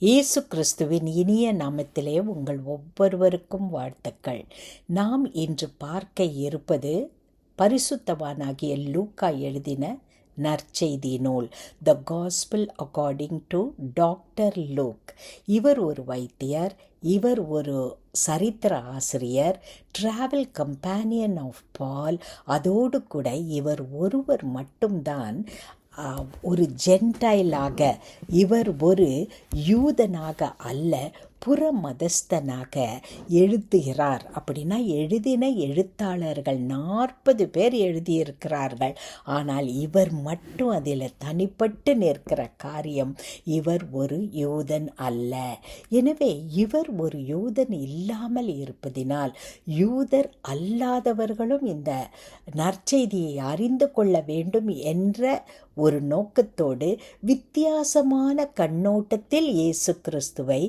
இயேசு கிறிஸ்துவின் இனிய நாமத்திலே உங்கள் ஒவ்வொருவருக்கும் வாழ்த்துக்கள். நாம் இன்று பார்க்க இருப்பது பரிசுத்தவானாகிய லூக்கா எழுதின நற்செய்தி நூல், the gospel according to doctor Luke. இவர் ஒரு வைத்தியர், இவர் ஒரு சரித்திர ஆசிரியர், டிராவல் கம்பேனியன் ஆஃப் பால். அதோடு கூட இவர் ஒருவர் மட்டும்தான் ஒரு ஜென்டைலாக, இவர் ஒரு யூதனாக அல்ல, புற மதஸ்தனாக எழுதுகிறார். அப்படின்னா எழுதின எழுத்தாளர்கள் 40 பேர் எழுதியிருக்கிறார்கள். ஆனால் இவர் மட்டும் அதில் தனிப்பட்டு நிற்கிற காரியம், இவர் ஒரு யூதன் அல்ல. எனவே இவர் ஒரு யூதன் இல்லாமல் இருப்பதினால் யூதர் அல்லாதவர்களும் இந்த நற்செய்தியை அறிந்து கொள்ள வேண்டும் என்ற ஒரு நோக்கத்தோடு வித்தியாசமான கண்ணோட்டத்தில் இயேசு கிறிஸ்துவை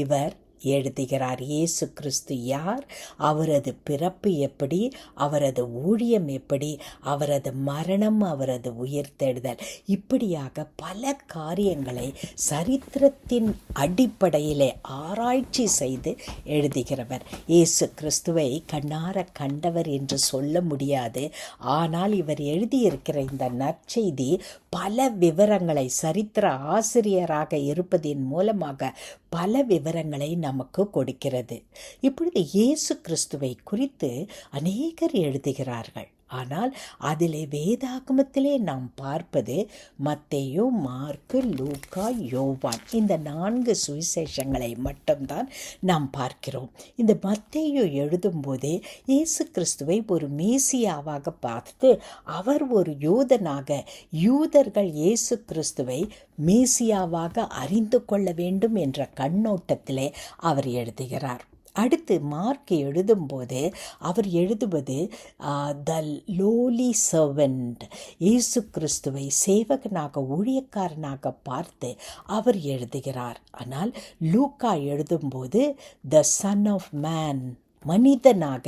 இவர் எழுதுகிறார். இயேசு கிறிஸ்து யார், அவரது பிறப்பு எப்படி, அவரது ஊழியம் எப்படி, அவரது மரணம், அவரது உயிர்த்தெழுதல், இப்படியாக பல காரியங்களை சரித்திரத்தின் அடிப்படையிலே ஆராய்ச்சி செய்து எழுதுகிறவர். இயேசு கிறிஸ்துவை கண்ணார கண்டவர் என்று சொல்ல முடியாது. ஆனால் இவர் எழுதியிருக்கிற இந்த நற்செய்தி பல விவரங்களை, சரித்திர ஆசிரியராக இருப்பதின் மூலமாக பல விவரங்களை நமக்கு கொடுக்கிறது. இப்பொழுது இயேசு கிறிஸ்துவை குறித்து அநேகர் எழுதுகிறார்கள். ஆனால் அதிலே வேதாகமத்திலே நாம் பார்ப்பது மத்தேயு, மார்க்கு, லூக்கா, யோவான், இந்த 4 சுவிசேஷங்களை மட்டும்தான் நாம் பார்க்கிறோம். இந்த மத்தேயு எழுதும்போதே இயேசு கிறிஸ்துவை ஒரு மேசியாவாக பார்த்து, அவர் ஒரு யூதனாக, யூதர்கள் இயேசு கிறிஸ்துவை மேசியாவாக அறிந்து கொள்ள வேண்டும் என்ற கண்ணோட்டத்திலே அவர் எழுதுகிறார். அடுத்து மார்க் எழுதும்போது அவர் எழுதுவது த லோலி சர்வெண்ட், இயேசு கிறிஸ்துவை சேவகனாக, ஊழியக்காரனாக பார்த்து அவர் எழுதுகிறார். ஆனால் லூக்கா எழுதும்போது த சன் ஆஃப் மேன், மனிதனாக,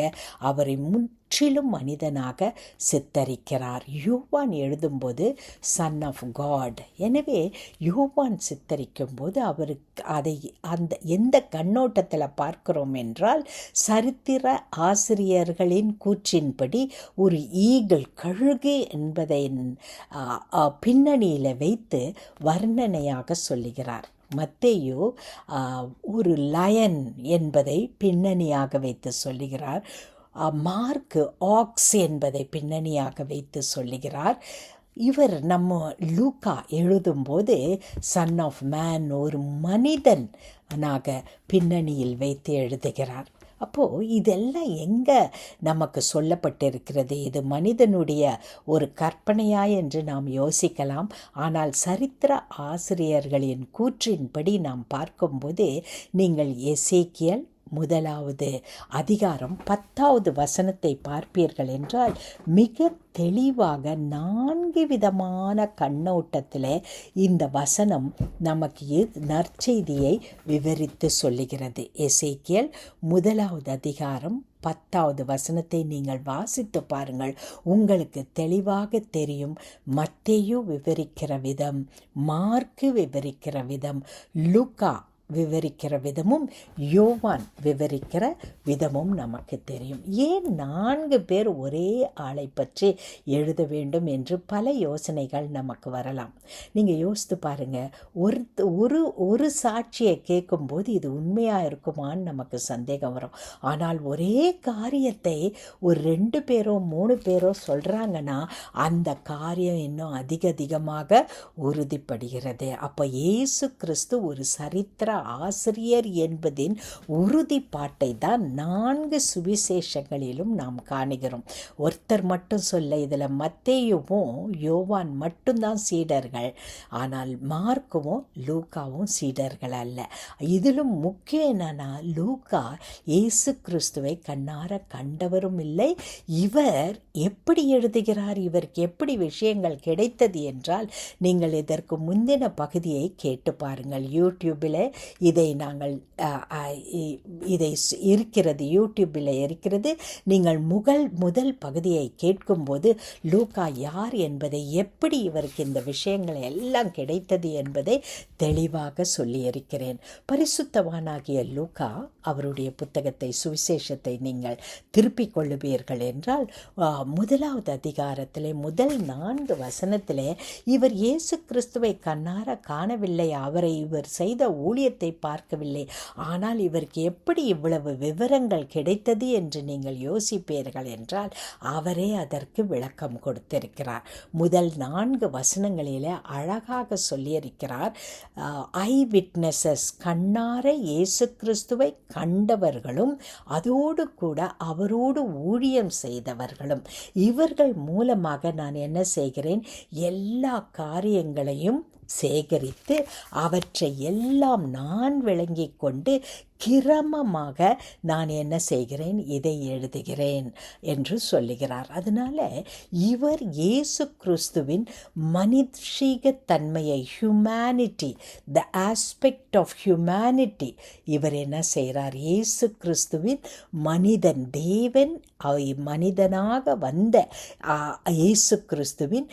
அவரை முற்றிலும் மனிதனாக சித்தரிக்கிறார். யோவான் எழுதும்போது சன் ஆஃப் காட். எனவே யோவான் சித்தரிக்கும் போது அவருக்கு அதை எந்த கண்ணோட்டத்தில் பார்க்கிறோம் என்றால், சரித்திர ஆசிரியர்களின் கூற்றின்படி ஒரு ஈகிள், கழுகு என்பதை பின்னணியில் வைத்து வர்ணனையாக சொல்லுகிறார். மத்தேயு ஒரு லயன் என்பதை பின்னணியாக வைத்து சொல்லுகிறார். மார்க் ஆக்ஸ் என்பதை பின்னணியாக வைத்து சொல்லுகிறார். இவர் நம்ம லூக்கா எழுதும்போது சன் ஆஃப் மேன், ஒரு மனிதனாக பின்னணியில் வைத்து எழுதுகிறார். அப்போது இதெல்லாம் எங்கே நமக்கு சொல்லப்பட்டிருக்கிறது? இது மனிதனுடைய ஒரு கற்பனையா என்று நாம் யோசிக்கலாம். ஆனால் சரித்திர ஆசிரியர்களின் கூற்றின்படி நாம் பார்க்கும்போது, நீங்கள் எசேக்கியல் 1வது அதிகாரம் 10வது வசனத்தை பார்ப்பீர்கள் என்றால், மிக தெளிவாக 4 விதமான கண்ணோட்டத்தில் இந்த வசனம் நமக்கு நற்செய்தியை விவரித்து சொல்லுகிறது. எசேக்கியல் 1வது அதிகாரம் 10வது வசனத்தை நீங்கள் வாசித்து பாருங்கள், உங்களுக்கு தெளிவாக தெரியும். மத்தேயு விவரிக்கிற விதம், மார்க்கு விவரிக்கிற விதம், லூக்கா விவரிக்கிற விதமும், யோவான் விவரிக்கிற விதமும் நமக்கு தெரியும். ஏன் 4 பேர் ஒரே ஆளை பற்றி எழுத வேண்டும் என்று பல யோசனைகள் நமக்கு வரலாம். நீங்கள் யோசித்து பாருங்கள், ஒரு சாட்சியை கேட்கும்போது இது உண்மையாக இருக்குமான்னு நமக்கு சந்தேகம் வரும். ஆனால் ஒரே காரியத்தை ஒரு 2 பேரோ 3 பேரோ சொல்கிறாங்கன்னா அந்த காரியம் இன்னும் அதிகமாக உறுதிப்படுகிறது. அப்போ இயேசு கிறிஸ்து ஒரு சரித்திர ஆசிரியர் என்பதின் உறுதிப்பாட்டை தான் 4 சுவிசேஷங்களிலும் நாம் காணுகிறோம். ஒருத்தர் மட்டும் சொல்ல, இதில் மத்தேயுவும் யோவான் மட்டும்தான் சீடர்கள், ஆனால் மார்க்குவும் லூக்காவும் சீடர்கள் அல்ல. இதிலும் முக்கியம் என்னன்னா, லூக்கா இயேசு கிறிஸ்துவை கண்ணார கண்டவரும் இல்லை. இவர் எப்படி எழுதுகிறார், இவருக்கு எப்படி விஷயங்கள் கிடைத்தது என்றால், நீங்கள் இதற்கு முந்தின பகுதியை கேட்டு பாருங்கள். யூடியூபில் இதை நாங்கள் இதை இருக்கிறது, யூடியூப்பில் இருக்கிறது. நீங்கள் முதல் பகுதியை கேட்கும்போது லூக்கா யார் என்பதை, எப்படி இவருக்கு இந்த விஷயங்கள் எல்லாம் கிடைத்தது என்பதை தெளிவாக சொல்லியிருக்கிறேன். பரிசுத்தவானாகிய லூக்கா அவருடைய புத்தகத்தை, சுவிசேஷத்தை நீங்கள் திருப்பிக் கொள்ளுவீர்கள் என்றால், முதலாவது அதிகாரத்திலே முதல் 4 வசனத்திலே இவர் இயேசு கிறிஸ்துவை கண்ணார காணவில்லை, அவரை இவர் செய்த ஊழியத்தை பார்க்கவில்லை. ஆனால் இவருக்கு எப்படி இவ்வளவு விவரங்கள் கிடைத்தது என்று நீங்கள் யோசிப்பீர்கள் என்றால், அவரே அதற்கு விளக்கம் கொடுத்திருக்கிறார். முதல் 4 வசனங்களிலே அழகாக சொல்லியிருக்கிறார். ஐ விட்னஸஸ், கண்ணார இயேசு கிறிஸ்துவை கண்டவர்களும் அதோடு கூட அவரோடு ஊழியம் செய்தவர்களும், இவர்கள் மூலமாக நான் என்ன செய்கிறேன், எல்லா காரியங்களையும் சேகரித்து அவற்றை எல்லாம் நான் விளங்கி கொண்டு கிரமமாக நான் என்ன செய்கிறேன், இதை எழுதுகிறேன் என்று சொல்லுகிறார். அதனால் இவர் இயேசு கிறிஸ்துவின் மனிதீகத்தன்மையை, humanity, the aspect of humanity, இவர் என்ன செய்கிறார், இயேசு கிறிஸ்துவின் மனிதன், தேவன் மனிதனாக வந்த இயேசு கிறிஸ்துவின்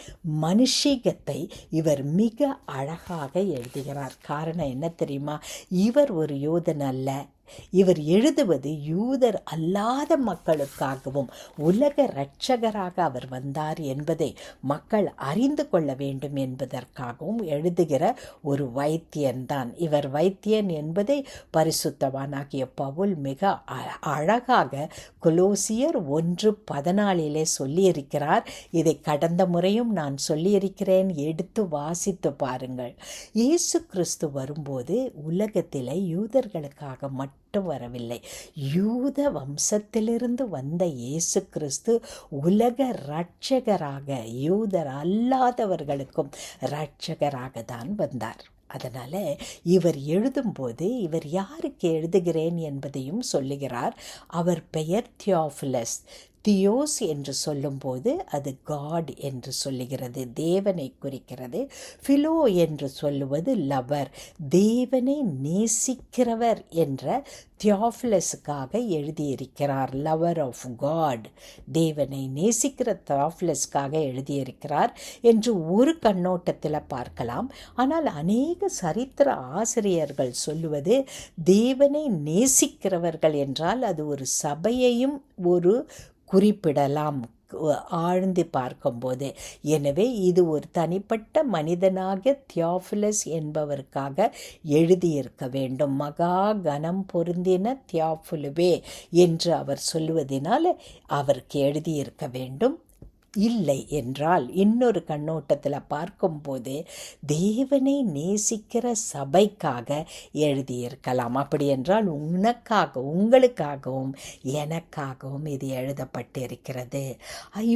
மனுஷீகத்தை இவர் மிக அழகாக எழுதுகிறார். காரணம் என்ன தெரியுமா, இவர் ஒரு யூதன் அல்ல, இவர் எழுதுவது யூதர் அல்லாத மக்களுக்காகவும் உலக இரட்சகராக அவர் வந்தார் என்பதை மக்கள் அறிந்து கொள்ள வேண்டும் என்பதற்காகவும் எழுதுகிற ஒரு வைத்தியன்தான் இவர். வைத்தியன் என்பதை பரிசுத்தவானாகிய பவுல் மிக அழகாக கொலோசியர் 1:14 சொல்லியிருக்கிறார். இதை கடந்த முறையும் நான் சொல்லியிருக்கிறேன், எடுத்து வாசித்து பாருங்கள். இயேசு கிறிஸ்து வரும்போது உலகத்தில் யூதர்களுக்காக மட்டும் வரவில்லை, யூத வம்சத்திலிருந்து வந்த இயேசு கிறிஸ்து உலக இரட்சகராக, யூதர் அல்லாதவர்களுக்கும் இரட்சகராக தான் வந்தார். அதனால் இவர் எழுதும்போது இவர் யாருக்கு எழுதுகிறேன் என்பதையும் சொல்லுகிறார். அவர் பெயர் தியோஃபிலஸ். தியோஸ் என்று சொல்லும்போது அது காட் என்று சொல்லுகிறது, தேவனை குறிக்கிறது. ஃபிலோ என்று சொல்லுவது லவர், தேவனை நேசிக்கிறவர் என்ற தியோஃபிலஸுக்காக எழுதியிருக்கிறார். லவர் ஆஃப் காட், தேவனை நேசிக்கிற தியோஃபிலஸுக்காக எழுதியிருக்கிறார் என்று ஒரு கண்ணோட்டத்தில் பார்க்கலாம். ஆனால் அநேக சரித்திர ஆசிரியர்கள் சொல்லுவது, தேவனை நேசிக்கிறவர்கள் என்றால் அது ஒரு சபையையும் ஒரு குறிப்பிடலாம் ஆழ்ந்து பார்க்கும்போது. எனவே இது ஒரு தனிப்பட்ட மனிதனாக தியோஃபிலஸ் என்பவருக்காக எழுதியிருக்க வேண்டும். மகா கனம் பொருந்தின தியோஃபிலுவே என்று அவர் சொல்லுவதனால் அவருக்கு எழுதியிருக்க வேண்டும். இல்லை என்றால் இன்னொரு கண்ணோட்டத்தில் பார்க்கும்போது தேவனை நேசிக்கிற சபைக்காக எழுதியிருக்கலாம். அப்படி என்றால் உங்களுக்காகவும் எனக்காகவும் இது எழுதப்பட்டிருக்கிறது.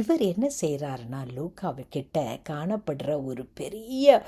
இவர் என்ன செய்கிறாருன்னா, லூக்காவுக்கிட்ட காணப்படுற ஒரு பெரிய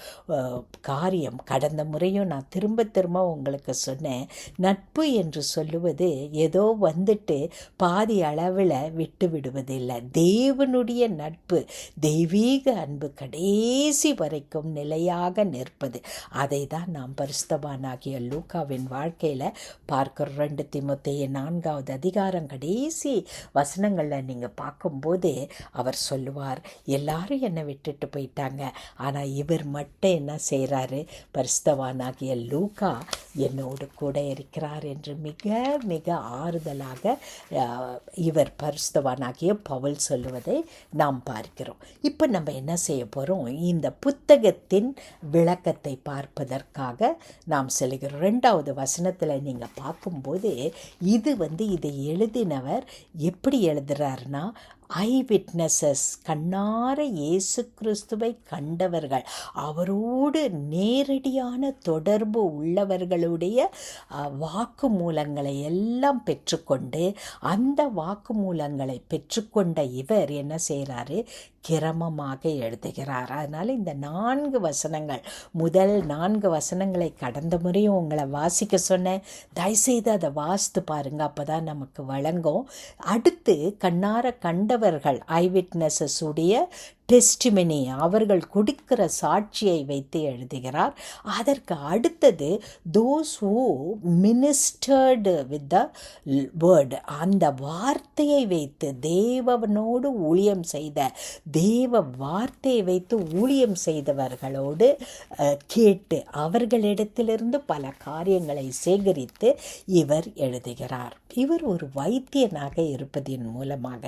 காரியம், கடந்த முறையும் நான் திரும்ப உங்களுக்கு சொன்னேன், நட்பு என்று சொல்லுவது ஏதோ வந்துட்டு பாதி அளவில் விட்டு விடுவதில்லை. தேவனுடைய நட்பு, தெய்வீக அன்பு கடைசி வரைக்கும் நிலையாக நிற்பது. அதை தான் நாம் பரிசுத்தவானாகிய லூக்காவின் வாழ்க்கையில் பார்க்கிறோம். 2 தீமோத்தேயு 4வது அதிகாரம் கடைசி வசனங்களில் நீங்கள் பார்க்கும்போது அவர் சொல்லுவார், எல்லாரும் என்னை விட்டுட்டு போயிட்டாங்க, ஆனால் இவர் மட்டும் என்ன செய்கிறாரு, பரிசுத்தவானாகிய லூக்கா என்னோடு கூட இருக்கிறார் என்று மிக மிக ஆறுதலாக இவர் பரிசுத்தவானாகிய பவுல் சொல்லுவதை நாம் பார்க்கிறோம். இப்போ நம்ம என்ன செய்ய போகிறோம், இந்த புத்தகத்தின் விளக்கத்தை பார்ப்பதற்காக நாம் செல்கிறோம். 2வது வசனத்தில் நீங்கள் பார்க்கும்போது இதை எழுதினவர் எப்படி எழுதுறாருன்னா, ஐ விட்னஸஸ், கண்ணார இயேசு கிறிஸ்துவை கண்டவர்கள், அவரோடு நேரடியான தொடர்பு உள்ளவர்களுடைய வாக்குமூலங்களை எல்லாம் பெற்றுக்கொண்டு, அந்த வாக்குமூலங்களை பெற்றுக்கொண்ட இவர் என்ன செய்கிறாரு, கிரமமாக எழுதுகிறார். அதனால் இந்த 4 வசனங்கள், முதல் 4 வசனங்களை கடந்த முறையும் உங்களை வாசிக்க சொன்னேன், தயவுசெய்து அதை வாசித்து பாருங்கள், அப்போ தான் நமக்கு வழங்கும். அடுத்து கண்ணார கண்டவர்கள், ஐ விட்னஸஸ் உடைய டெஸ்டிமனி, அவர்கள் கொடுக்கிற சாட்சியை வைத்து எழுதுகிறார். அதற்கு அடுத்தது those who ministered with the word, அந்த வார்த்தையை வைத்து தேவனோடு ஊழியம் செய்த, தேவ வார்த்தையை வைத்து ஊழியம் செய்தவர்களோடு கேட்டு அவர்களிடத்திலிருந்து பல காரியங்களை சேகரித்து இவர் எழுதுகிறார். இவர் ஒரு வைத்தியனாக இருப்பதின் மூலமாக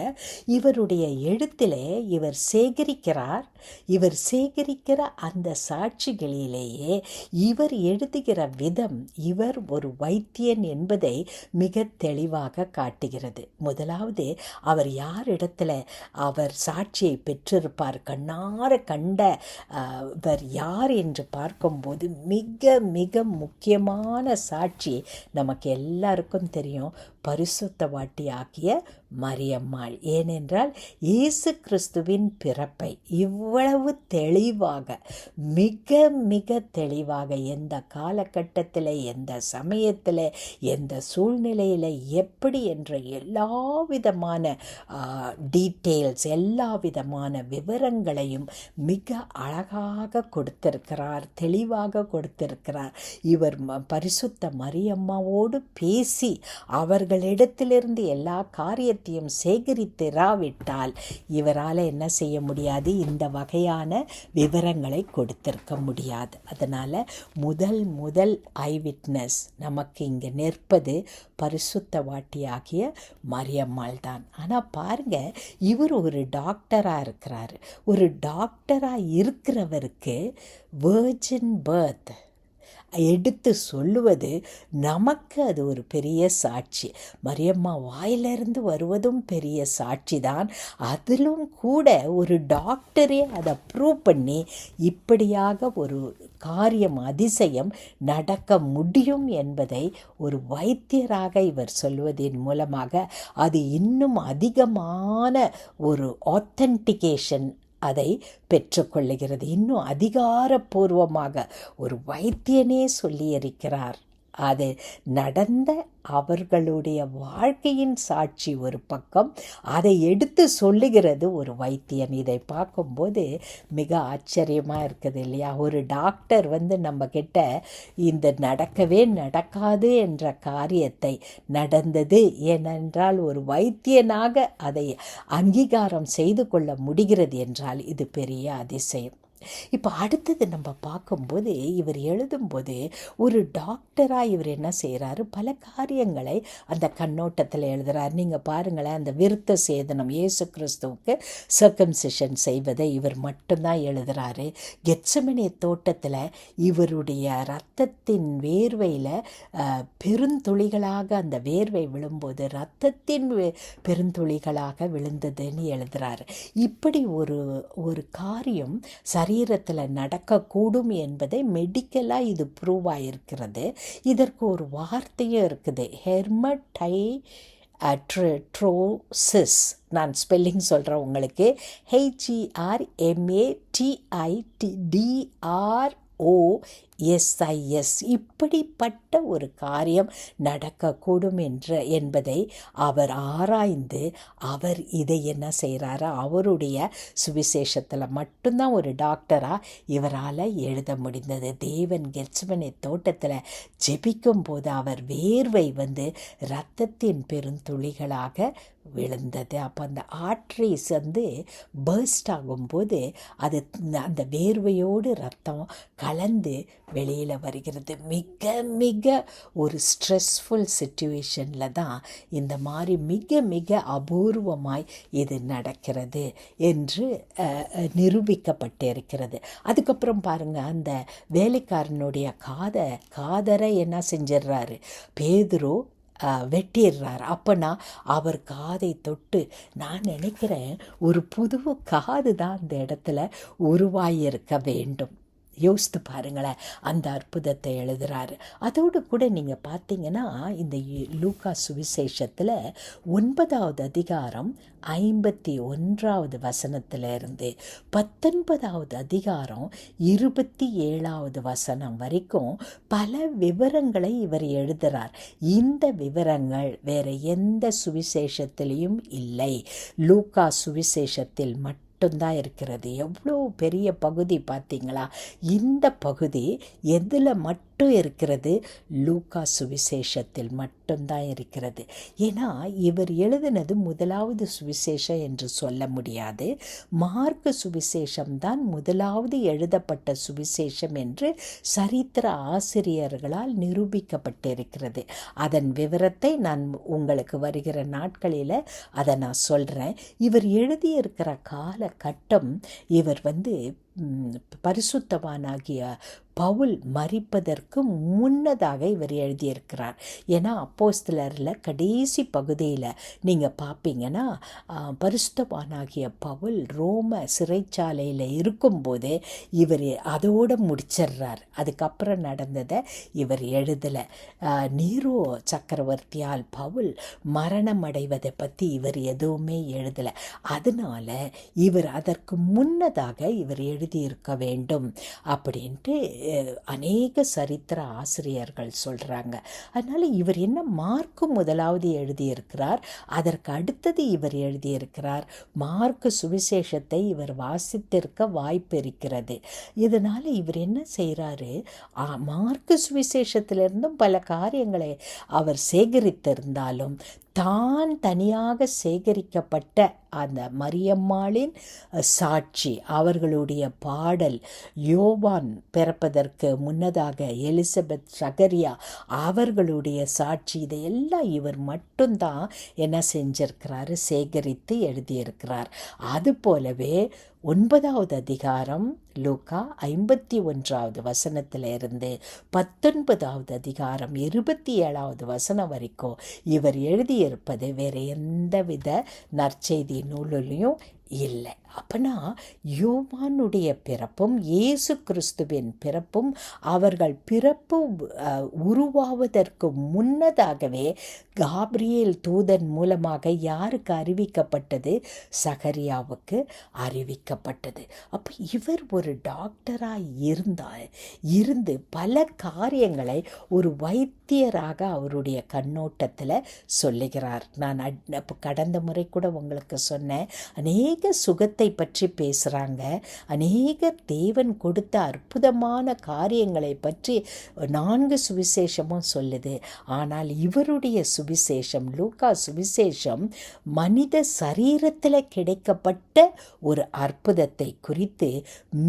இவருடைய எழுத்திலே இவர் சேகரிக்கிற அந்த சாட்சிகளிலேயே இவர் எழுதுகிற விதம், இவர் ஒரு வைத்தியன் என்பதை மிக தெளிவாக காட்டுகிறது. முதலாவது, அவர் யாரிடத்துல அவர் சாட்சியை பெற்றிருப்பார், கண்ணார கண்ட இவர் யார் என்று பார்க்கும்போது மிக மிக முக்கியமான சாட்சி நமக்கு எல்லாருக்கும் தெரியும், பரிசுத்தவாட்டியாகிய மரியம்மாள். ஏனென்றால் இயேசு கிறிஸ்துவின் பிறப்பை இவ்வளவு தெளிவாக, மிக மிக தெளிவாக, எந்த காலகட்டத்தில், எந்த சமயத்தில், எந்த சூழ்நிலையில், எப்படி என்ற எல்லா விதமான டீட்டெயில்ஸ், எல்லா விதமான விவரங்களையும் மிக அழகாக கொடுத்திருக்கிறார், தெளிவாக கொடுத்திருக்கிறார். இவர் பரிசுத்த மரியம்மாவோடு பேசி அவர்களிடத்திலிருந்து எல்லா காரியத்தையும் சேகரித்திராவிட்டால் இவரால் என்ன செய்ய முடியாது, இந்த வகையான விவரங்களை கொடுத்திருக்க முடியாது. அதனால் முதல் ஐவிட்னஸ் நமக்கு இங்கே நிற்பது பரிசுத்தவாட்டியாகிய மரியம்மாள் தான். ஆனால் பாருங்க, இவர் ஒரு டாக்டராக இருக்கிறாரு. ஒரு டாக்டராக இருக்கிறவருக்கு வெர்ஜின் பர்த் எடுத்து சொல்லுவது நமக்கு அது ஒரு பெரிய சாட்சி. மரியம்மா வாயிலிருந்து வருவதும் பெரிய சாட்சி தான். அதிலும் கூட ஒரு டாக்டரே அதை ப்ரூவ் பண்ணி இப்படியாக ஒரு காரியம், அதிசயம் நடக்க முடியும் என்பதை ஒரு வைத்தியராக இவர் சொல்வதன் மூலமாக அது இன்னும் அதிகமான ஒரு ஆத்தென்டிகேஷன் அதை பெற்றுக்கொள்ளுகிறது. இன்னும் அதிகாரப்பூர்வமாக ஒரு வைத்தியனே சொல்லியிருக்கிறார். அது நடந்த அவர்களுடைய வாழ்க்கையின் சாட்சி ஒரு பக்கம், அதை எடுத்து சொல்லுகிறது ஒரு வைத்தியன். இதை பார்க்கும்போது மிக ஆச்சரியமாக இருக்குது இல்லையா? ஒரு டாக்டர் நம்ம கிட்ட இந்த நடக்கவே நடக்காது என்ற காரியத்தை நடந்தது, ஏனென்றால் ஒரு வைத்தியனாக அதை அங்கீகாரம் செய்து கொள்ள முடிகிறது என்றால் இது பெரிய அதிசயம். இப்போ அடுத்தது நம்ம பார்க்கும்போது இவர் எழுதும்போது ஒரு டாக்டராக இவர் என்ன செய்கிறாரு, பல காரியங்களை அந்த கண்ணோட்டத்தில் எழுதுகிறார். நீங்கள் பாருங்களேன், அந்த விருத்த சேதனம், இயேசு கிறிஸ்துவுக்கு சர்க்கம்சிஷன் செய்வதை இவர் மட்டும்தான் எழுதுகிறாரு. கெத்செமனே தோட்டத்தில் இவருடைய இரத்தத்தின் வேர்வையில் பெருந்துளிகளாக அந்த வேர்வை விழும்போது இரத்தத்தின் பெருந்துளிகளாக விழுந்ததுன்னு எழுதுகிறாரு. இப்படி ஒரு காரியம் சரீரத்தில் நடக்கக்கூடும் என்பதை மெடிக்கலாக இது ப்ரூவ் ஆகிருக்கிறது. இதற்கு ஒரு வார்த்தையும் இருக்குது, ஹெர்மடைட்ரோசிஸ். நான் ஸ்பெல்லிங் சொல்கிறேன் உங்களுக்கு. HERMATIDROSIS. இப்படிப்பட்ட ஒரு காரியம் நடக்கக்கூடும் என்பதை அவர் ஆராய்ந்து அவர் இதை என்ன செய்கிறாரு, அவருடைய சுவிசேஷத்தில் மட்டும்தான் ஒரு டாக்டராக இவரால் எழுத முடிந்தது. தேவன் கெத்செமனே தோட்டத்தில் ஜெபிக்கும் போது அவர் வேர்வை இரத்தத்தின் பெருந்துளிகளாக விழுந்தது. அப்போ அந்த ஆர்ட்ரிஸ் பர்ஸ்ட் ஆகும்போது அது அந்த வேர்வையோடு ரத்தம் கலந்து வெளியில் வருகிறது. மிக மிக ஒரு ஸ்ட்ரெஸ்ஃபுல் சிச்சுவேஷனில் தான் இந்த மாதிரி மிக மிக அபூர்வமாய் இது நடக்கிறது என்று நிரூபிக்கப்பட்டிருக்கிறது. அதுக்கப்புறம் பாருங்கள், அந்த வேலைக்காரனுடைய காதரை என்ன செஞ்சிடுறாரு, பேதுரு வெட்டிடுறார். அப்போனா அவர் காதை தொட்டு, நான் நினைக்கிறேன் ஒரு புது காது தான் அந்த இடத்துல உருவாகியிருக்க வேண்டும். யோசித்து பாருங்களேன், அந்த அற்புதத்தை எழுதுகிறாரு. அதோடு கூட நீங்கள் பார்த்தீங்கன்னா இந்த லூக்கா சுவிசேஷத்தில் 9வது அதிகாரம் 51வது வசனத்திலிருந்து 19வது அதிகாரம் 27வது வசனம் வரைக்கும் பல விவரங்களை இவர் எழுதுகிறார். இந்த விவரங்கள் வேறு எந்த சுவிசேஷத்திலையும் இல்லை, லூக்கா சுவிசேஷத்தில் மட்டும் மட்டும்தான் இருக்கிறது. எவ்வளோ பெரிய பகுதி பார்த்தீங்களா? இந்த பகுதி எதில் மட்டும் இருக்கிறது? லூக்கா சுவிசேஷத்தில் மட்டும்தான் இருக்கிறது. ஏன்னா இவர் எழுதினது முதலாவது சுவிசேஷம் என்று சொல்ல முடியாது. மார்க்கு சுவிசேஷம்தான் முதலாவது எழுதப்பட்ட சுவிசேஷம் என்று சரித்திர ஆசிரியர்களால் நிரூபிக்கப்பட்டிருக்கிறது. அதன் விவரத்தை நான் உங்களுக்கு வருகிற நாட்களில் அதை நான் சொல்கிறேன். இவர் எழுதியிருக்கிற காலகட்டம், இவர் பரிசுத்தவானாகிய பவுல் மரிப்பதற்கு முன்னதாக இவர் எழுதியிருக்கிறார். ஏன்னா அப்போஸ்தலரில் கடைசி பகுதியில் நீங்கள் பார்ப்பீங்கன்னா, பரிசுத்தவானாகிய பவுல் ரோம சிறைச்சாலையில் இருக்கும்போது இவர் அதோடு முடிச்சிடுறார். அதுக்கப்புறம் நடந்ததை இவர் எழுதலை. நீரோ சக்கரவர்த்தியால் பவுல் மரணம் அடைவதை பற்றி இவர் எதுவுமே எழுதலை. அதனால் இவர் அதற்கு முன்னதாக இவர் எழுதியிருக்க வேண்டும் அப்படின்ட்டு அநேக சரித்திர ஆசிரியர்கள் சொல்கிறாங்க. அதனால் இவர் என்ன மார்க்கு முதலாவது எழுதியிருக்கிறார், அதற்கு அடுத்தது இவர் எழுதியிருக்கிறார். மார்க்கு சுவிசேஷத்தை இவர் வாசித்திருக்க வாய்ப்பு இருக்கிறது. இதனால் இவர் என்ன செய்கிறாரு, மார்க்கு சுவிசேஷத்திலிருந்தும் பல காரியங்களை அவர் சேகரித்திருந்தாலும் தான் தனியாக சேகரிக்கப்பட்ட அந்த மரியம்மாளின் சாட்சி, அவர்களுடைய பாடல், யோவான் பிறப்பதற்கு முன்னதாக எலிசபெத், சகரியா அவர்களுடைய சாட்சி, இதையெல்லாம் இவர் மட்டும்தான் என்ன செஞ்சிருக்கிறாரு, சேகரித்து எழுதியிருக்கிறார். அதுபோலவே 9வது அதிகாரம் லூக்கா 51வது வசனத்திலிருந்து 19வது அதிகாரம் 27வது வசனம் வரைக்கும் இவர் எழுதியிருப்பது வேறு எந்தவித நற்செய்தி நூலிலையும் இல்லை. அப்பனா யோவானுடைய பிறப்பும் இயேசு கிறிஸ்துவின் பிறப்பும் அவர்கள் பிறப்பு உருவாவதற்கு முன்னதாகவே காபிரியேல் தூதன் மூலமாக யாருக்கு அறிவிக்கப்பட்டது? சகரியாவுக்கு அறிவிக்கப்பட்டது. அப்போ இவர் ஒரு டாக்டராக இருந்து பல காரியங்களை ஒரு வைத்தியராக அவருடைய கண்ணோட்டத்தில் சொல்லுகிறார். நான் கடந்த முறை கூட உங்களுக்கு சொன்னேன், அநேக சுகத்தை பற்றி பேசுகிறாங்க, அநேக தேவன் கொடுத்த அற்புதமான காரியங்களை பற்றி 4 சுவிசேஷமும் சொல்லுது. ஆனால் இவருடைய சுவிசேஷம், லூக்கா சுவிசேஷம், மனித சரீரத்தில் கிடைக்கப்பட்ட ஒரு அற்புதத்தை குறித்து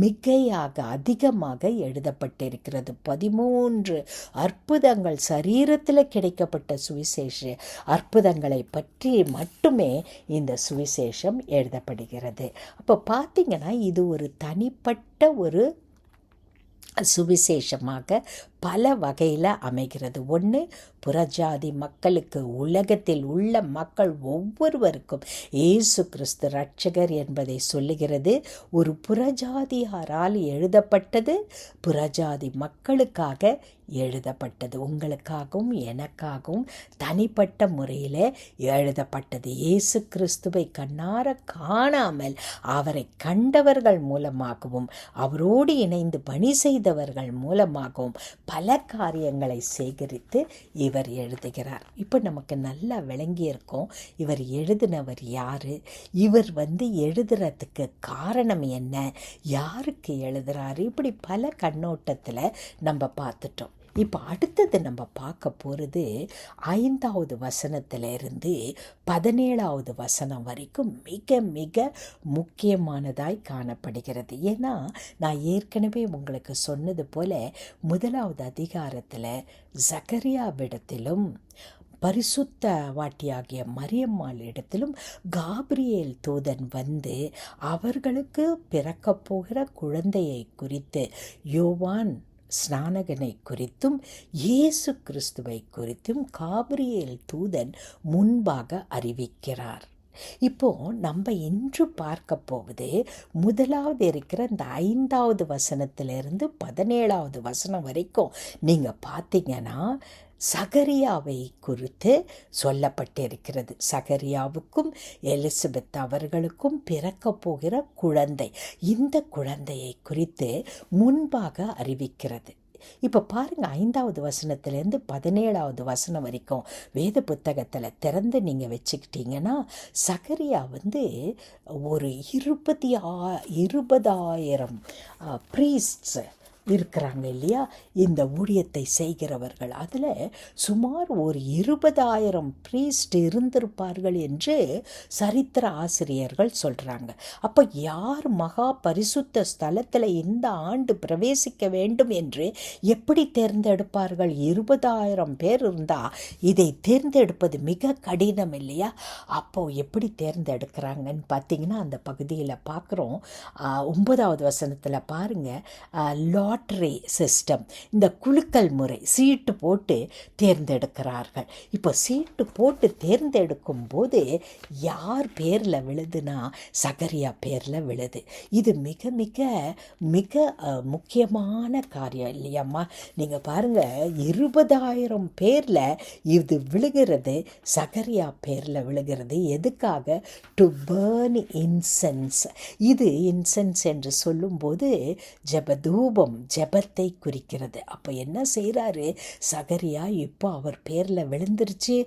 மிகையாக அதிகமாக எழுதப்பட்டிருக்கிறது. 13 அற்புதங்கள், சரீரத்தில் கிடைக்கப்பட்ட சுவிசேஷ அற்புதங்களை பற்றி மட்டுமே இந்த சுவிசேஷம் எழுதப்படுகிறது. அப்போ பார்த்தீங்கன்னா இது ஒரு தனிப்பட்ட ஒரு சுவிசேஷமாக பல வகையில் அமைகிறது. ஒன்று, புறஜாதி மக்களுக்கு, உலகத்தில் உள்ள மக்கள் ஒவ்வொருவருக்கும் இயேசு கிறிஸ்து இரட்சகர் என்பதை சொல்லுகிறது. ஒரு புறஜாதியாரால் எழுதப்பட்டது, புறஜாதி மக்களுக்காக எழுதப்பட்டது, உங்களுக்காகவும் எனக்காகவும் தனிப்பட்ட முறையில் எழுதப்பட்டது. இயேசு கிறிஸ்துவை கண்ணார காணாமல் அவரை கண்டவர்கள் மூலமாகவும் அவரோடு இணைந்து பணி செய்தவர்கள் மூலமாகவும் பல காரியங்களை சேகரித்து இவர் எழுதுகிறார். இப்போ நமக்கு நல்லா விளங்கியிருக்கோம் இவர் எழுதினவர் யார், இவர் எழுதுறதுக்கு காரணம் என்ன, யாருக்கு எழுதுகிறாரு, இப்படி பல கண்ணோட்டத்தில் நம்ம பார்த்துட்டோம். இப்போ அடுத்தது நம்ம பார்க்க போகிறது 5வது வசனத்திலிருந்து 17வது வசனம் வரைக்கும் மிக மிக முக்கியமானதாய் காணப்படுகிறது. ஏன்னா நான் ஏற்கனவே உங்களுக்கு சொன்னது போல 1வது அதிகாரத்தில் சகரியாவிடத்திலும் பரிசுத்த வாட்டியாகிய மரியம்மாள் இடத்திலும் காபிரியேல் தூதன் அவர்களுக்கு பிறக்கப் போகிற குழந்தையை குறித்து, யோவான் ஸ்நானகனை குறித்தும் இயேசு கிறிஸ்துவை குறித்தும் காபிரியேல் தூதன் முன்பாக அறிவிக்கிறார். இப்போ நம்ம இன்று பார்க்க போவது முதலாவது இருக்கிற இந்த 5வது வசனத்திலிருந்து 17வது வசனம் வரைக்கும் நீங்கள் பார்த்தீங்கன்னா சகரியாவை குறித்து சொல்லப்பட்டிருக்கிறது. சகரியாவுக்கும் எலிசபெத் அவர்களுக்கும் பிறக்க போகிற குழந்தை, இந்த குழந்தையை குறித்து முன்பாக அறிவிக்கிறது. இப்போ பாருங்கள், 5வது வசனத்துலேருந்து 17வது வசனம் வரைக்கும் வேத புத்தகத்தில் திறந்து நீங்கள் வச்சுக்கிட்டீங்கன்னா, சகரியா ஒரு 20,000 ப்ரீஸ்ட்ஸ் இருக்கிறாங்க இல்லையா, இந்த ஊழியத்தை செய்கிறவர்கள். அதில் சுமார் ஒரு 20,000 ப்ரீஸ்ட் இருந்திருப்பார்கள் என்று சரித்திர ஆசிரியர்கள் சொல்கிறாங்க. அப்போ யார் மகா பரிசுத்த ஸ்தலத்தில் இந்த ஆண்டு பிரவேசிக்க வேண்டும் என்று எப்படி தேர்ந்தெடுப்பார்கள்? 20,000 பேர் இருந்தால் இதை தேர்ந்தெடுப்பது மிக கடினம் இல்லையா? அப்போது எப்படி தேர்ந்தெடுக்கிறாங்கன்னு பார்த்தீங்கன்னா, அந்த பகுதியில் பார்க்குறோம். 9வது வசனத்தில் பாருங்கள், லாட்ரி சிஸ்டம், இந்த குலுக்கல் முறை, சீட்டு போட்டு தேர்ந்தெடுக்கிறார்கள். இப்போ சீட்டு போட்டு தேர்ந்தெடுக்கும் போது யார் பேரில் விழுதுன்னா சகரியா பேரில் விழுது. இது மிக மிக மிக முக்கியமான காரியம் இல்லையாம்மா? நீங்கள் பாருங்கள், 20,000 பேரில் இது விழுகிறது, சகரியா பேரில் விழுகிறது. எதுக்காக? To burn incense. இது இன்சென்ஸ் என்று சொல்லும்போது ஜெபதூபம், ஜெபத்தை குறிக்கிறது. அப்போ என்ன செய்கிறாரு சகரியா? இப்போ அவர் பேரில் விழுந்துருச்சு.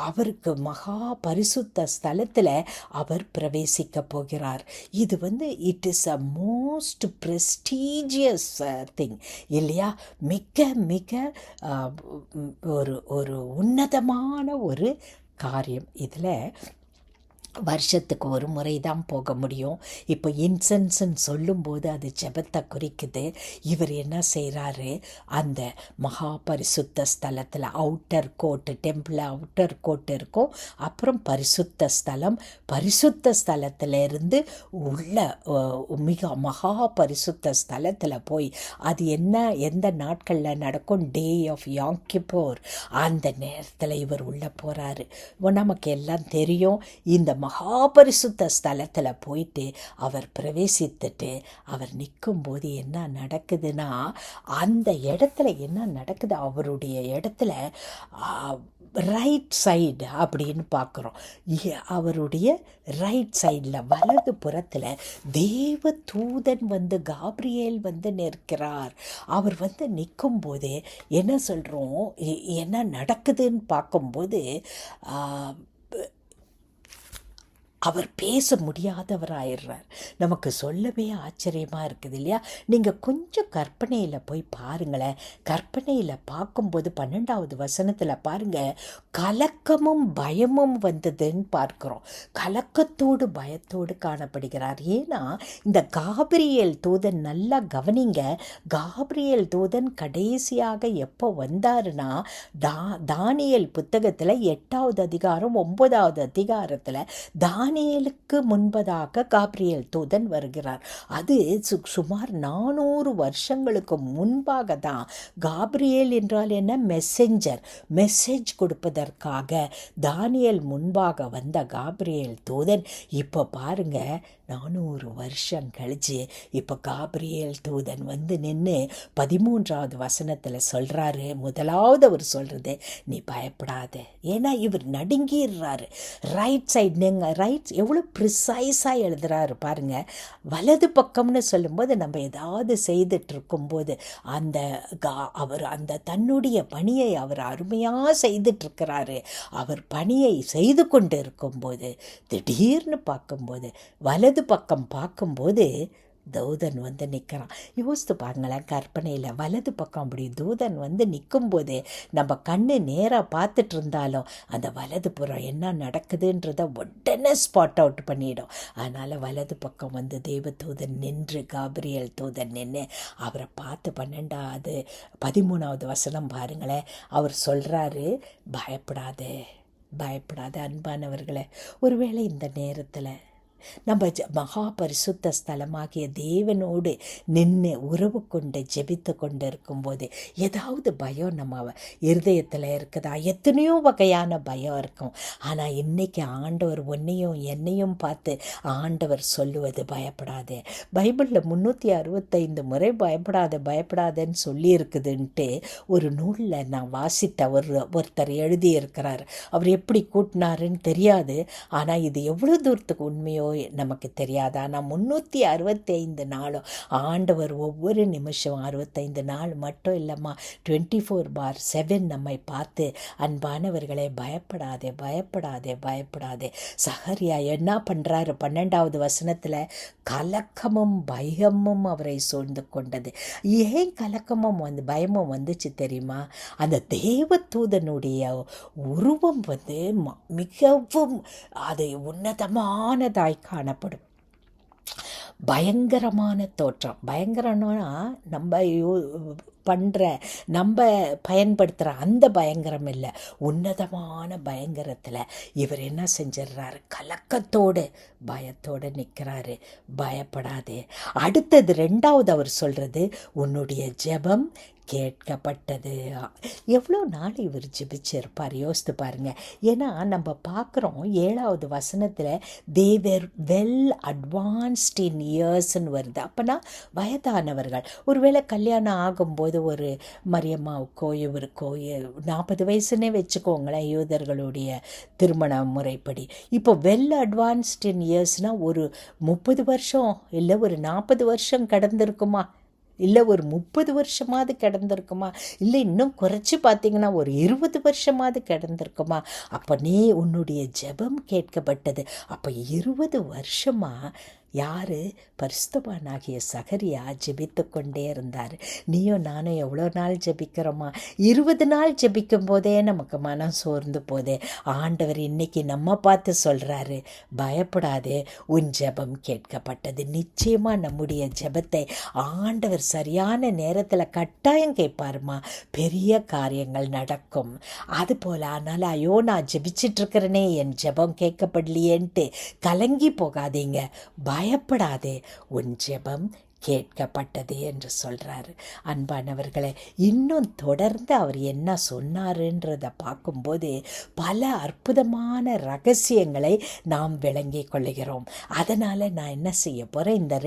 அவருக்கு மகா பரிசுத்த ஸ்தலத்தில் அவர் பிரவேசிக்க போகிறார். இது it is a most prestigious thing இல்லையா? மிக மிக ஒரு உன்னதமான ஒரு காரியம். இதில் வருஷத்துக்கு ஒரு முறை தான் போக முடியும். இப்போ இன்சென்ஸ்ன்னு சொல்லும்போது அது ஜெபத்தை குறிக்குது. இவர் என்ன செய்கிறாரு? அந்த மகா பரிசுத்த ஸ்தலத்தில் அவுட்டர் கோட்டு, டெம்பிள் அவுட்டர் கோட்டு இருக்கும், அப்புறம் பரிசுத்த ஸ்தலம், பரிசுத்த ஸ்தலத்திலிருந்து உள்ள மிக மகா பரிசுத்த ஸ்தலத்தில் போய், அது எந்த நாட்களில் நடக்கும்? டே ஆஃப் யாம் கிப்போர், அந்த நேரத்தில் இவர் உள்ளே போகிறாரு. நமக்கு எல்லாம் தெரியும், இந்த மகாபரிசுத்த ஸ்தலத்தில் போயிட்டு அவர் பிரவேசித்துட்டு அவர் நிற்கும்போது என்ன நடக்குதுன்னா, அந்த இடத்துல என்ன நடக்குது? அவருடைய இடத்துல ரைட் சைடு அப்படின்னு பார்க்குறோம். அவருடைய ரைட் சைடில் வலது புறத்தில் தேவ தூதன் காப்ரியேல் நிற்கிறார். அவர் நிற்கும்போதே என்ன சொல்கிறோம், என்ன நடக்குதுன்னு பார்க்கும்போது அவர் பேச முடியாதவராயிடுறார். நமக்கு சொல்லவே ஆச்சரியமாக இருக்குது இல்லையா? நீங்கள் கொஞ்சம் கற்பனையில் போய் பாருங்களேன். கற்பனையில் பார்க்கும்போது 12வது வசனத்தில் பாருங்கள், கலக்கமும் பயமும் வந்ததுன்னு பார்க்குறோம். கலக்கத்தோடு பயத்தோடு காணப்படுகிறார். ஏன்னா இந்த காபிரியேல் தூதன், நல்லா கவனிங்க, காபிரியேல் தூதன் கடைசியாக எப்போ வந்தாருன்னா, தானியேல் புத்தகத்தில் 8வது அதிகாரம் 9வது அதிகாரத்தில் தானியேலுக்கு முன்பதாக காபிரியேல் தூதன் வருகிறார். அது சுமார் 400 வருஷங்களுக்கு முன்பாக தான். காபிரியேல் என்றால் என்ன? மெசேஞ்சர், மெசேஜ் கொடுப்பதற்காக தானியேல் முன்பாக வந்த காபிரியேல் தூதன் இப்போ பாருங்க, 400 வருஷம் கழிச்சு இப்போ காபிரியேல் தூதன் நின்று 13வது வசனத்தில் சொல்கிறாரு. முதலாவது அவர் சொல்கிறது, நீ பயப்படாத. ஏன்னா இவர் நடுங்கிடுறாரு. ரைட் சைடு, நீங்கள் ரைட் எவ்வளோ ப்ரிசைஸாக எழுதுகிறாரு பாருங்கள். வலது பக்கம்னு சொல்லும்போது நம்ம ஏதாவது செய்துட்டு இருக்கும்போது அவர் அந்த தன்னுடைய பணியை அவர் அருமையாக செய்துட்ருக்கிறாரு. அவர் பணியை செய்து கொண்டு இருக்கும்போது திடீர்னு பார்க்கும்போது, வலது பக்கம் பார்க்கும்போது தூதன் நிற்கிறான். யோசித்து பாருங்களேன், கற்பனையில் வலது பக்கம் அப்படி தூதன் நிற்கும்போது நம்ம கண்ணு நேராக பார்த்துட்டு இருந்தாலும் அந்த வலது புறம் என்ன நடக்குதுன்றதை உடனே ஸ்பாட் அவுட் பண்ணிடும். அதனால் வலது பக்கம் தேவ தூதன் நின்று, காபிரியேல் தூதன் நின்று அவரை பார்த்து 13வது வசனம் பாருங்களேன். அவர் சொல்கிறாரு, பயப்படாதே பயப்படாத. அன்பானவர்களே, ஒருவேளை இந்த நேரத்தில் நம்ம மகா பரிசுத்த ஸ்தலமாகிய தேவனோடு நின்று உறவு கொண்டு ஜெபித்து கொண்டு இருக்கும்போது ஏதாவது பயம் நம்ம இருதயத்தில் இருக்குதா? எத்தனையோ வகையான பயம் இருக்கும். ஆனால் இன்றைக்கி ஆண்டவர் உன்னையும் என்னையும் பார்த்து ஆண்டவர் சொல்லுவது, பயப்படாதே. பைபிளில் 365 முறை பயப்படாத பயப்படாதன்னு சொல்லியிருக்குதுன்ட்டு ஒரு நூலில் நான் வாசித்த ஒருத்தர் எழுதியிருக்கிறார். அவர் எப்படி கூட்டினாருன்னு தெரியாது. ஆனால் இது எவ்வளோ தூரத்துக்கு உண்மையோ நமக்கு தெரியாது. ஆனால் 365 நாளும் ஆண்டவர் ஒவ்வொரு நிமிஷம் 65 நாள் மட்டும் இல்லைம்மா, 24/7 நம்மை பார்த்து, அன்பானவர்களே பயப்படாதே பயப்படாதே பயப்படாதே. சகரியா என்ன பண்ணுறாரு? 12வது வசனத்தில் கலக்கமும் பயமும் அவரை சூழ்ந்து கொண்டது. ஏன் கலக்கமும் பயமும் வந்துச்சு தெரியுமா? அந்த தேவதூதனுடைய உருவம் மிகவும் அது உன்னதமானதாய் காணப்படும். பயங்கரமான தோற்றம். பயங்கரம்னா நம்ம பயன்படுத்துகிற அந்த பயங்கரம் இல்லை, உன்னதமான பயங்கரத்தில் இவர் என்ன செஞ்சிடறாரு? கலக்கத்தோடு பயத்தோடு நிற்கிறாரு. பயப்படாதே. அடுத்தது 2வது அவர் சொல்கிறது, உன்னுடைய ஜெபம் கேட்கப்பட்டது. எவ்வளோ நாள் இவர் ஜெபிச்சிருப்பார் யோசித்து பாருங்கள். ஏன்னா நம்ம பார்க்குறோம் 7வது வசனத்தில் தேவர் வெல் அட்வான்ஸ்ட் இன் இயர்ஸ்ன்னு வருது. அப்போனா வயதானவர்கள். ஒருவேளை கல்யாணம் ஆகும்போது ஒரு மரியம்மாவுக்கோ இவருக்கோ 40 வயசுன்னே வச்சுக்கோங்களேன், யூதர்களுடைய திருமண முறைப்படி. இப்போ வெல் அட்வான்ஸ்ட் இன் இயர்ஸ்னால் ஒரு 30 வருஷம் இல்லை ஒரு 40 வருஷம் கடந்திருக்குமா, இல்லை ஒரு 30 வருஷமாவது கிடந்திருக்குமா, இல்லை இன்னும் குறைச்சி பார்த்தீங்கன்னா ஒரு 20 வருஷமாவது கிடந்திருக்குமா. அப்போ உன்னுடைய ஜெபம் கேட்கப்பட்டது. அப்போ 20 வருஷமாக யார்? பரிசுத்தவானாகிய சகரியா ஜெபித்து கொண்டே இருந்தார். நீயும் நானும் எவ்வளோ நாள் ஜெபிக்கிறோமா? 20 நாள் ஜெபிக்கும் போதே நமக்கு மனம் சோர்ந்து போதே. ஆண்டவர் இன்னைக்கு நம்ம பார்த்து சொல்கிறாரு, பயப்படாதே, உன் ஜெபம் கேட்கப்பட்டது. நிச்சயமாக நம்முடைய ஜெபத்தை ஆண்டவர் சரியான நேரத்தில் கட்டாயம் கேட்பாருமா. பெரிய காரியங்கள் நடக்கும். அதுபோல் ஆனால் ஐயோ நான் ஜெபிச்சிட்ருக்கிறேனே, என் ஜெபம் கேட்கப்படலையேன்ட்டு கலங்கி போகாதீங்க. பயப்படாதே, உன் ஜெபம் கேட்கப்பட்டது என்று சொல்கிறாரு. அன்பானவர்களே, இன்னும் தொடர்ந்து அவர் என்ன சொன்னாருன்றதை பார்க்கும்போது பல அற்புதமான ரகசியங்களை நாம் விளங்கி கொள்ளுகிறோம். அதனால் நான் என்ன செய்ய போகிறேன், இந்த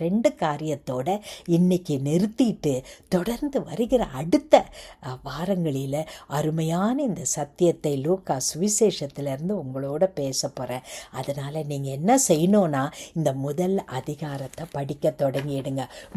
ரெண்டு காரியத்தோடு இன்னைக்கு நிறுத்திட்டு தொடர்ந்து வருகிற அடுத்த வாரங்களில் அருமையான இந்த சத்தியத்தை லூக்கா சுவிசேஷத்திலேருந்து உங்களோட பேச போகிறேன். அதனால் நீங்கள் என்ன செய்யணும்னா, இந்த முதல் அதிகாரத்தை படிக்க தொடங்கிடுங்க.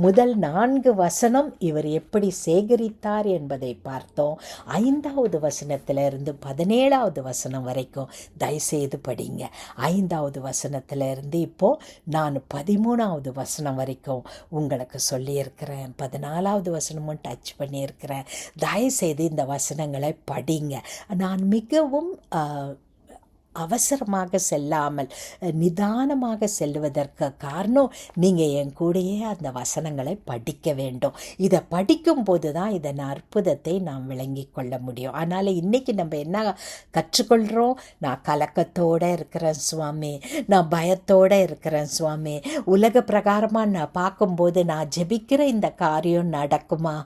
முதல் 4 வசனம் இவர் எப்படி சேகரித்தார் என்பதை பார்த்தோம். 5வது வசனத்திலிருந்து 17வது வசனம் வரைக்கும் தயவுசெய்து படிங்க. 5வது வசனத்திலிருந்து இப்போ நான் 13வது வசனம் வரைக்கும் உங்களுக்கு சொல்லியிருக்கிறேன். 14வது வசனமும் டச் பண்ணியிருக்கிறேன். தயவுசெய்து இந்த வசனங்களை படிங்க. நான் மிகவும் அவசரமாக செல்லாமல் நிதானமாக செல்வதற்கு காரணம், நீங்கள் என் கூடயே அந்த வசனங்களை படிக்க வேண்டும். இதை படிக்கும்போது தான் இதன் அற்புதத்தை நாம் விளங்கி கொள்ள முடியும். அதனால் இன்றைக்கி நம்ம என்ன கற்றுக்கொள்கிறோம்? நான் கலக்கத்தோடு இருக்கிறேன் சுவாமி, நான் பயத்தோடு இருக்கிறேன் சுவாமி, உலக பிரகாரமாக நான் பார்க்கும்போது நான் ஜெபிக்கிற இந்த காரியம் நடக்குமா?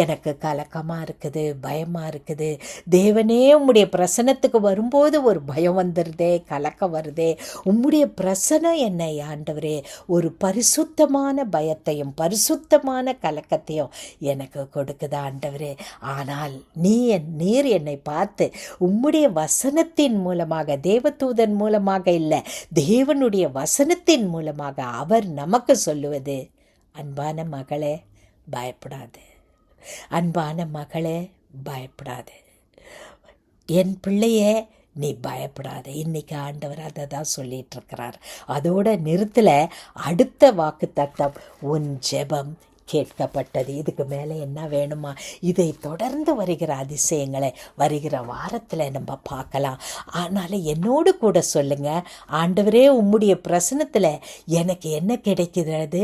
எனக்கு கலக்கமாக இருக்குது, பயமாக இருக்குது. தேவனே உம்முடைய பிரசன்னத்துக்கு வரும்போது ஒரு பயம் வந்துடுதே, கலக்கம் வருதே. உம்முடைய பிரசன்னம் என்னை ஆண்டவரே ஒரு பரிசுத்தமான பயத்தையும் பரிசுத்தமான கலக்கத்தையும் எனக்கு கொடுக்குதா ஆண்டவரே. ஆனால் நீர் என்னை பார்த்து உம்முடைய வசனத்தின் மூலமாக, தேவதூதன் மூலமாக இல்லை, தேவனுடைய வசனத்தின் மூலமாக அவர் நமக்கு சொல்லுவது, அன்பான மகளே பயப்படாது, அன்பான மகளே பயப்படாது, என் பிள்ளையே நீ பயப்படாத. இன்னைக்கு ஆண்டவர் அதை தான் சொல்லிட்டு இருக்கிறார். அதோட நிறுத்தல. அடுத்த வாக்கு தத்தம், உன் ஜெபம் கேட்கப்பட்டது. இதுக்கு மேலே என்ன வேணுமா? இதை தொடர்ந்து வருகிற அதிசயங்களை வருகிற வாரத்தில் நம்ம பார்க்கலாம். அதனால் என்னோடு கூட சொல்லுங்கள், ஆண்டவரே உம்முடைய பிரசனத்தில் எனக்கு என்ன கிடைக்கிறது?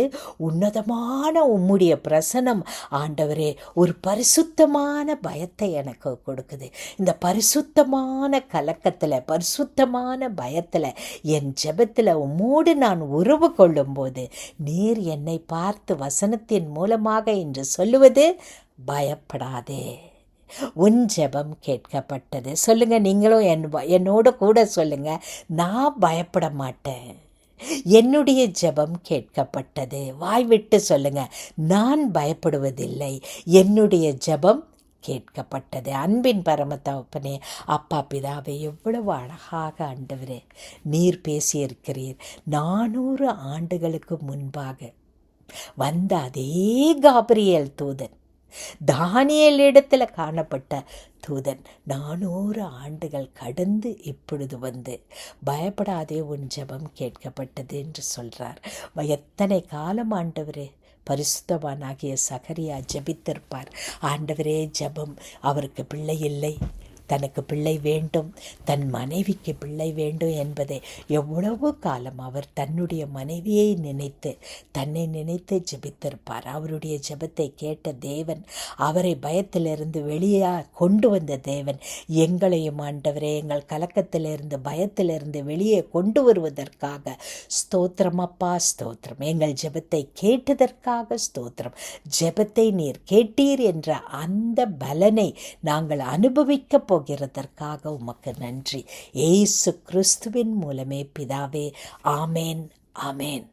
உன்னதமான உம்முடைய பிரசனம் ஆண்டவரே ஒரு பரிசுத்தமான பயத்தை எனக்கு கொடுக்குது. இந்த பரிசுத்தமான கலக்கத்தில், பரிசுத்தமான பயத்தில், என் ஜெபத்தில் உம்மோடு நான் உறவு கொள்ளும்போது நீர் என்னை பார்த்து வசனத்தின் மூலமாக என்று சொல்லுவது, பயப்படாதே, உன் ஜெபம் கேட்கப்பட்டது. சொல்லுங்க, நீங்களும் என்னோட கூட சொல்லுங்க, நான் பயப்பட மாட்டேன், என்னுடைய ஜெபம் கேட்கப்பட்டது. வாய் விட்டு சொல்லுங்க, நான் பயப்படுவதில்லை, என்னுடைய ஜெபம் கேட்கப்பட்டது. அன்பின் பரம தகப்பனே, அப்பா பிதாவே, எவ்வளவு அழகாக ஆண்டவரே நீர் பேசியிருக்கிறீர். 400 ஆண்டுகளுக்கு முன்பாக வந்த அதே காபிரியேல் தூதன், தானியேல் இடத்துல காணப்பட்ட தூதன் 400 ஆண்டுகள் கடந்து இப்பொழுது வந்து பயப்படாதே, உன் ஜெபம் கேட்கப்பட்டது என்று சொல்றார். எத்தனை காலம் ஆண்டவரே பரிசுத்தவானாகிய சகரியா ஜெபித்திருப்பார். ஆண்டவரே, ஜெபம், அவருக்கு பிள்ளை இல்லை, தனக்கு பிள்ளை வேண்டும், தன் மனைவிக்கு பிள்ளை வேண்டும் என்பதை எவ்வளவு காலம் அவர் தன்னுடைய மனைவியை நினைத்து, தன்னை நினைத்து ஜெபித்திருப்பார். அவருடைய ஜெபத்தை கேட்ட தேவன், அவரை பயத்திலிருந்து வெளியே கொண்டு வந்த தேவன், எங்களையும் ஆண்டவரே எங்கள் கலக்கத்திலிருந்து பயத்திலிருந்து வெளியே கொண்டு வருவதற்காக ஸ்தோத்திரம் அப்பா, ஸ்தோத்திரம். எங்கள் ஜெபத்தை கேட்டதற்காக ஸ்தோத்திரம். ஜெபத்தை நீர் கேட்டீர் என்ற அந்த பலனை நாங்கள் அனுபவிக்க போகிறதற்காக உமக்கு நன்றி. இயேசு கிறிஸ்துவின் மூலமே பிதாவே, ஆமேன், ஆமேன்.